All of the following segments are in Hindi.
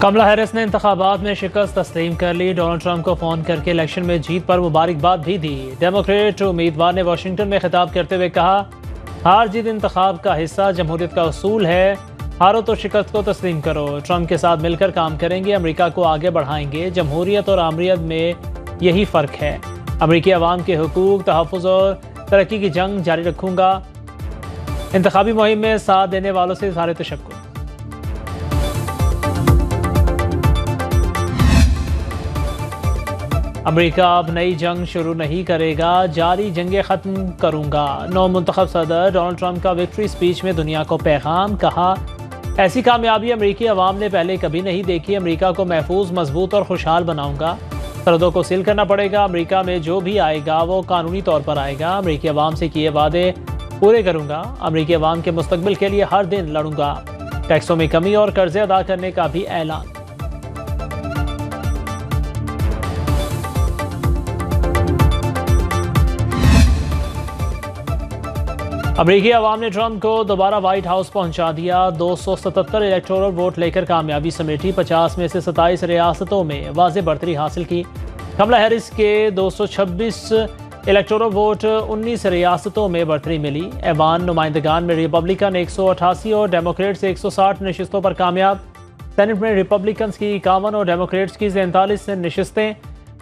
कमला हैरिस ने इंतखाबात में शिकस्त तस्लीम कर ली। डोनाल्ड ट्रंप को फ़ोन करके इलेक्शन में जीत पर मुबारकबाद भी दी। डेमोक्रेट उम्मीदवार ने वाशिंगटन में खिताब करते हुए कहा, हार जीत इंतखाब का हिस्सा जमहूरियत का उसूल है, हारो तो शिकस्त को तस्लीम करो। ट्रंप के साथ मिलकर काम करेंगे, अमेरिका को आगे बढ़ाएंगे। जमहूरियत और आमरीत में यही फ़र्क है। अमेरिकी अवाम के हुकूक, तहफ़्फ़ुज़ और तरक्की की जंग जारी रखूँगा। इंतखाबी मुहिम में साथ देने वालों से इज़हार तशक्कुर। अमेरिका अब नई जंग शुरू नहीं करेगा, जारी जंगें ख़त्म करूंगा। नौ मुंतखब सदर डोनाल्ड ट्रंप का विक्ट्री स्पीच में दुनिया को पैगाम। कहा, ऐसी कामयाबी अमेरिकी अवाम ने पहले कभी नहीं देखी। अमेरिका को महफूज, मजबूत और खुशहाल बनाऊंगा। सरहदों को सील करना पड़ेगा। अमेरिका में जो भी आएगा वो कानूनी तौर पर आएगा। अमेरिकी अवाम से किए वादे पूरे करूंगा। अमेरिकी अवाम के मुस्तकबिल के लिए हर दिन लड़ूंगा। टैक्सों में कमी और कर्जे अदा करने का भी ऐलान। अमेरिकी अवाम ने ट्रंप को दोबारा व्हाइट हाउस पहुंचा दिया। 277 इलेक्टोरल वोट लेकर कामयाबी समेटी। 50 में से 27 रियासतों में वाज़ेह बढ़तरी हासिल की। कमला हैरिस के 226 इलेक्टोरल वोट 19 रियासतों में बढ़तरी मिली। ऐवान नुमाइंदगान में रिपब्लिकन 188 और डेमोक्रेट्स 160 नशिस्तों पर कामयाब। सेनेट में रिपब्लिकन की 51 और डेमोक्रेट्स की 43 नशिस्तें।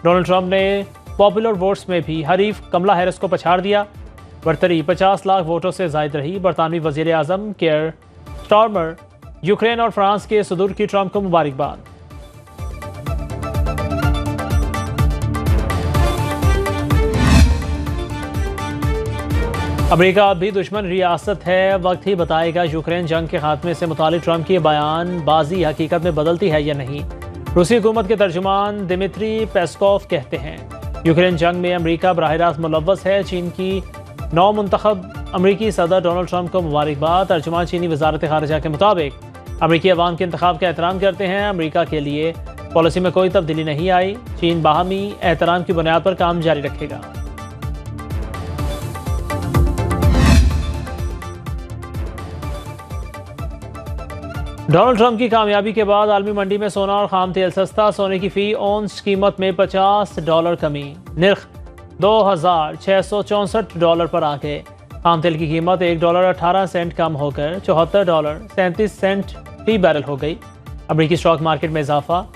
डोनाल्ड ट्रंप ने पॉपुलर वोट्स में भी हरीफ कमला हैरिस को पछाड़ दिया। बढ़तरी 50 लाख वोटों से जायद रही। बरतानवी वजीर आजम केयर स्टारमर, यूक्रेन और फ्रांस के सदूर की ट्रंप को मुबारकबाद। अमेरिका अब भी दुश्मन रियासत है, वक्त ही बताएगा यूक्रेन जंग के खात्मे से मुतालिक ट्रंप की बयानबाजी हकीकत में बदलती है या नहीं। रूसी हुकूमत के तर्जुमान दिमित्री पेस्कोव कहते हैं, यूक्रेन जंग में अमेरिका बराह रास्त मुलव्वस है। चीन की नौ मुंतखब अमरीकी सदर डोनाल्ड ट्रंप को मुबारकबाद। तर्जुमान चीनी वजारत खारजा के मुताबिक अमरीकी अवाम के इंतखाब का एहतराम करते हैं। अमरीका के लिए पॉलिसी में कोई तब्दीली नहीं आई। चीन बाहमी एहतराम की बुनियाद पर काम जारी रखेगा। डोनाल्ड ट्रंप की कामयाबी के बाद आलमी मंडी में सोना और खाम तेल सस्ता। सोने की फी औंस कीमत में $50 कमी। निर्ख $2,664 पर आ गए। खाम तेल की कीमत $1.18 कम होकर $74.37 फी बैरल हो गई। अमेरिकी स्टॉक मार्केट में इजाफा।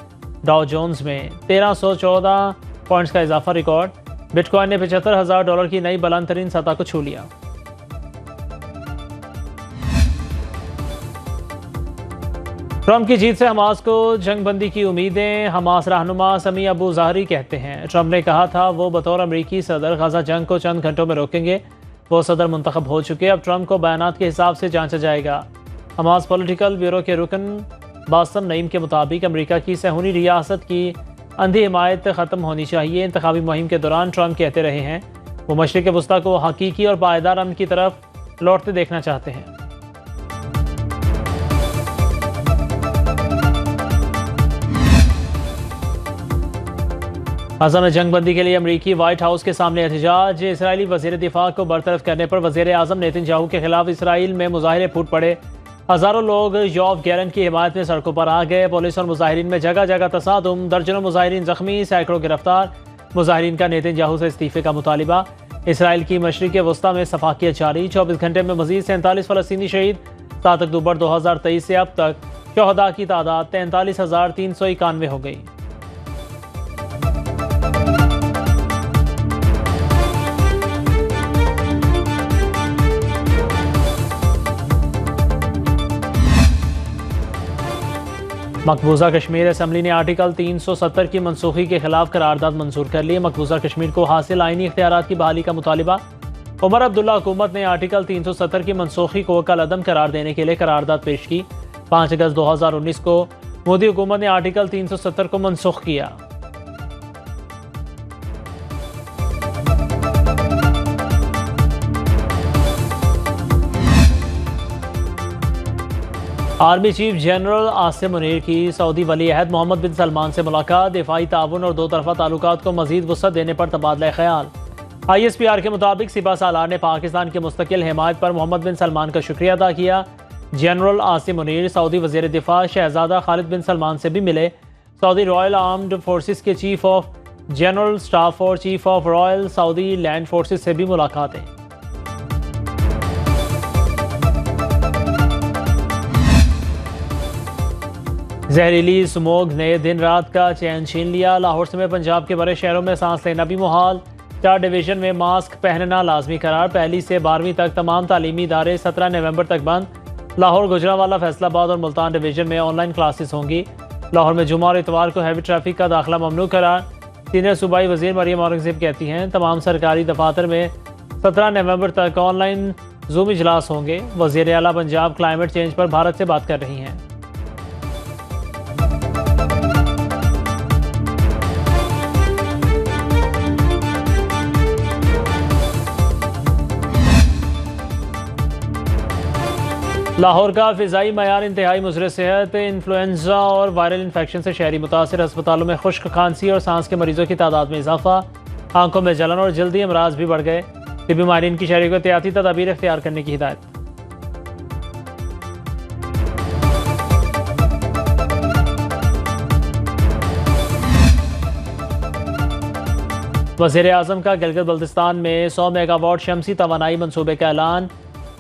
डाउ जोन्स में 1314 पॉइंट्स का इजाफा रिकॉर्ड। बिटकॉइन ने $75,000 की नई बुलंद तरीन सतह को छू लिया। ट्रंप की जीत से हमास को जंगबंदी की उम्मीदें। हमास रहनुमा समी अबू ज़ाहरी कहते हैं, ट्रंप ने कहा था वो बतौर अमरीकी सदर गजा जंग को चंद घंटों में रोकेंगे। वो सदर मुंतखब हो चुके, अब ट्रंप को बयानात के हिसाब से जांचा जाएगा। हमास पॉलिटिकल ब्यूरो के रुकन बासम नईम के मुताबिक अमरीका की सहूनी रियासत की अंधी हिमायत ख़त्म होनी चाहिए। इंतखाबी मुहिम के दौरान ट्रंप कहते रहे हैं वो मशरिक़ वस्ता को हकीकी और पायदार अमन की तरफ लौटते देखना चाहते हैं। गजा में जंगबंदी के लिए अमरीकी व्हाइट हाउस के सामने एहतजाज। इसराइली वज़ीर दिफा को बरतरफ करने पर वज़ीर आज़म नेतन्याहू के खिलाफ इसराइल में मुजाहिरे फूट पड़े। हज़ारों लोग यॉव गैलेंट की हिमायत में सड़कों पर आ गए। पुलिस और मुजाहिरीन में जगह जगह तसादुम। दर्जनों मुजाहिरीन जख्मी, सैकड़ों गिरफ्तार। मुजाहिरीन का नेतन्याहू से इस्तीफे का मुतालिबा। इसराइल की मशरिक़ वस्ता में सफाकियत जारी। 24 घंटे में मजीद 47 फ़लस्तीनी शहीद। 7 अक्टूबर 2023 से अब तक शहदा की तादाद 43,391 हो गई। मकबूजा कश्मीर असम्बली ने आर्टिकल 370 की मनसूखी के खिलाफ करारदाद मंजूर कर ली। मकबूजा कश्मीर को हासिल आईनी इख्तियारात की बहाली का मुतालिबा। उमर अब्दुल्ला हुकूमत ने आर्टिकल 370 की मनसूखी को कल अदम करार देने के लिए करारदाद पेश की। 5 अगस्त 2019 को मोदी हुकूमत ने आर्टिकल 370 को मनसूख किया। Army chief general Asim Munir की सऊदी वली अहद मोहम्मद बिन सलमान से मुलाकात। दिफाई ताउन और दो तरफा ताल्लुकात को मजीद वसअत देने पर तबादला ख्याल। ISPR के मुताबिक सिपा सालार ने पाकिस्तान की मुस्तकिल हिमायत पर मोहम्मद बिन सलमान का शुक्रिया अदा किया। जनरल आसिम मुनीर सऊदी वज़ीर दिफा शहजादा खालिद बिन सलमान से भी मिले। सऊदी रॉयल आर्म्ड फोर्सेस के चीफ ऑफ जनरल स्टाफ और chief of royal Saudi land forces से भी मुलाकातें। जहरीली स्मोक ने दिन रात का चैन छीन लिया। लाहौर समेत पंजाब के बड़े शहरों में सांस लेना भी मुहाल। 4 डिवीजन में मास्क पहनना लाजमी करार। 1 से 12वीं तक तमाम तालीमी इदारे 17 नवंबर तक बंद। लाहौर, गुजरांवाला, फैसलाबाद और मुल्तान डिवीजन में ऑनलाइन क्लासेस होंगी। लाहौर में जुमा और इतवार को हैवी ट्रैफिक का दाखिला ममनू करार। सीनियर सूबाई वजीर मरियम औरंगजेब कहती हैं तमाम सरकारी दफातर में 17 नवंबर तक ऑनलाइन जूम इजलास होंगे। वजीर आला पंजाब क्लाइमेट चेंज पर भारत से बात कर रही हैं। लाहौर का फ़िज़ाई मयार इंतहाई मुज़र सेहत। इन्फ्लुएंजा और वायरल इन्फेक्शन से शहरी मुतासर अस्पतालों में खुश्क खांसी और सांस के मरीजों की तादाद में इजाफा। आंखों में जलन और जल्दी अमराज भी बढ़ गए। तिब्बी माहिरीन की शहरी को एहतियाती तदाबीर इख्तियार करने की हिदायत। वज़ीर आज़म का गिलगित बल्तिस्तान में 100 मेगावाट शमसी तवानाई मनसूबे का ऐलान।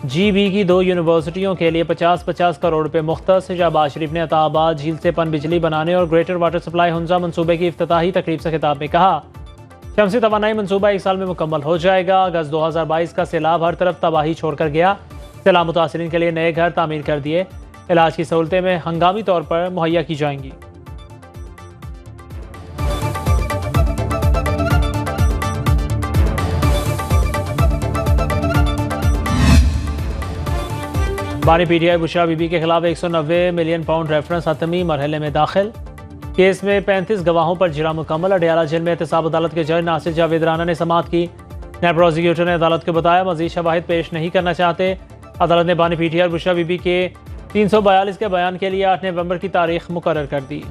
GB की 2 यूनिवर्सिटियों के लिए 50-50 करोड़ रुपए मुख्तस। शहबाज शरीफ ने अताबाद झील से पन बिजली बनाने और ग्रेटर वाटर सप्लाई हुंजा मनसूबे की इफ्तिताही तकरीब से खिताब में कहा शमसी तवानाई मनसूबा 1 साल में मुकम्मल हो जाएगा। अगस्त 2022 का सैलाब हर तरफ तबाही छोड़कर गया। सैलाब मुतासरीन के लिए नए घर तामीर कर दिए। इलाज की सहूलतें में हंगामी तौर पर मुहैया की जाएंगी। बानी PTI बुशरा बीबी के खिलाफ 190 मिलियन पाउंड रेफरेंस हतमी मरहले में दाखिल। केस में 35 गवाहों पर जिरा मुकम्मल। अडियाला जेल में एहतसाब अदालत के जज नासिर जावेद राना ने समाअत की। नायब प्रोसिक्यूटर ने अदालत को बताया मजीद शवाहिद पेश नहीं करना चाहते। अदालत ने बानी PTI और बुशरा बीबी के 342 के बयान के लिए 8 नवंबर की तारीख मुकर्रर कर दी।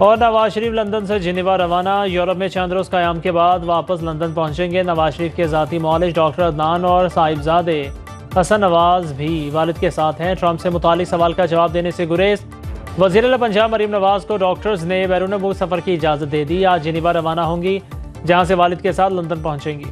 और नवाज शरीफ लंदन से जिनेवा रवाना। यूरोप में चंद रोज़ क़याम के बाद वापस लंदन पहुंचेंगे। नवाज शरीफ के ज़ाती मौलिज डॉक्टर अदनान और साहिबजादे हसन नवाज भी वालिद के साथ हैं। ट्रंप से मुतालिक सवाल का जवाब देने से गुरेज। वज़ीर आला पंजाब मरीम नवाज को डॉक्टर्स ने बैरून मुल्क सफ़र की इजाज़त दे दी। आज जिनेवा रवाना होंगी जहाँ से वालिद के साथ लंदन पहुँचेंगी।